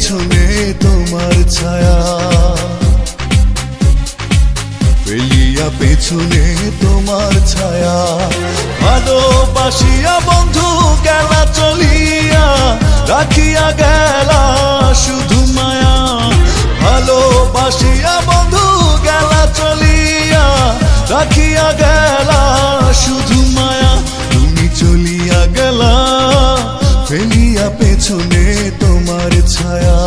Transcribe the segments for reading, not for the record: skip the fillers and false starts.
পেছনে তোমার ছায়া, ফেলিয়া পেছনে তোমার ছায়া। ভালোবাসিয়া বন্ধু গেলা চলিয়া, রাখিয়া গেলা শুধু মায়া। ভালোবাসিয়া বন্ধু গেলা চলিয়া, রাখিয়া গেলা শুধু মায়া। তুমি চলিয়া গেলা ফেলিয়া পেছনে তোমার ছায়া,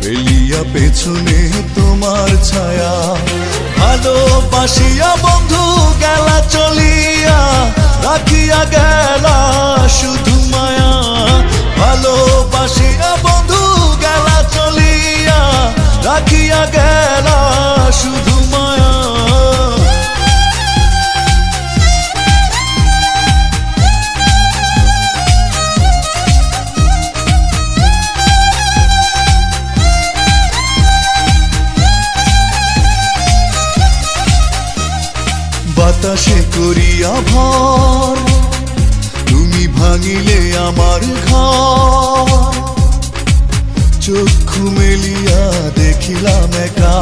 ফেলিয়া পেছনে তোমার ছায়া। ভালোবাসিয়া বন্ধু গেলা চলিয়া, রাখিয়া গেলা শুধু মায়া। ভালোবাসিয়া বন্ধু গেলা চলিয়া, রাখিয়া গেলা শুধু মায়া। বাতাসে করিয়া ভর, তুমি ভাঙিলে আমার ঘর। চক্ষু মেলিয়া দেখিলাম একা,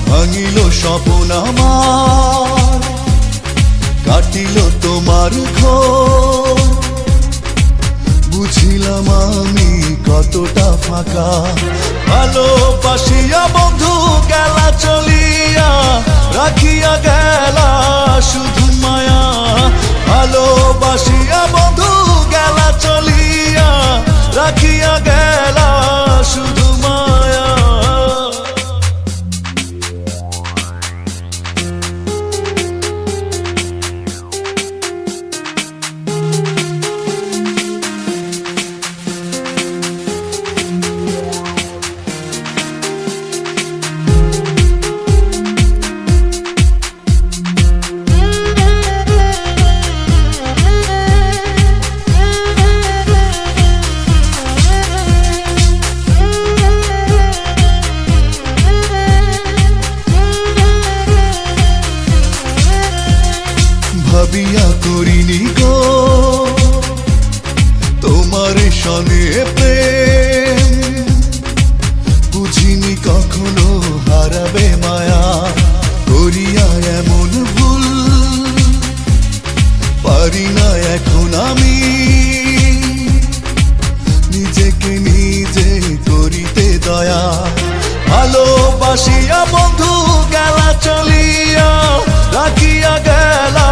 ভাঙিল স্বপ্ন আমার। কাটিল তোমার ঘোর, বুঝিলাম আমি কতটা ফাঁকা। ভালোবাসিয়া বন্ধু গেলা চলিয়া, রাখিয়া গেলা শুধু মায়া। ভালোবাসিয়া বন্ধু গেলা চলিয়া, রাখিয়া গেলা শুধু মায়া। ভাবিয়া করিনি গো তোমার সনে প্রেম, বুঝিনি কখনো হারাবে মায়া। করিয়া এমন ভুল পারি না এখন আমি, নিজেকে নিজে করিতে দয়া। ভালোবাসিয়া বন্ধু গেলা চলিয়া, রাখিয়া গেলা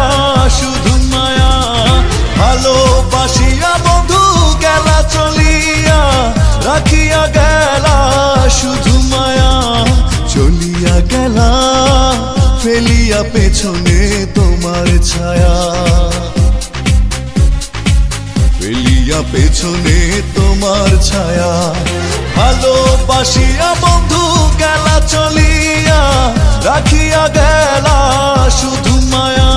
শুধু মায়া। ভালোবাসিয়া বন্ধু গেলা চলিয়া, রাখিয়া গেলা শুধু মায়া। চলিয়া গেলা ফেলিয়া পেছনে তোমার ছায়া, ফেলিয়া পেছনে তোমার ছায়া। ভালোবাসিয়া বন্ধু গেলা চলিয়া, রাখিয়া গেলা শুধু মায়া।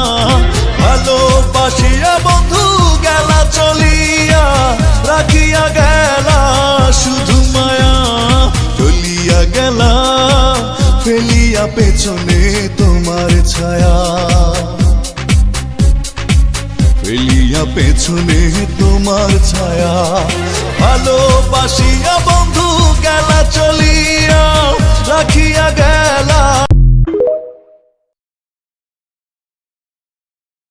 ভালোবাসিয়া বন্ধু গেলা চলিয়া, রাখিয়া গেলা শুধু মায়া। চলিয়া গেলা ফেলিয়া পেছনে তোমার ছায়া, ফেলিয়া পেছনে তোমার ছায়া। ভালোবাসিয়া বন্ধু গেলা চলিয়া, রাখিয়া গেলা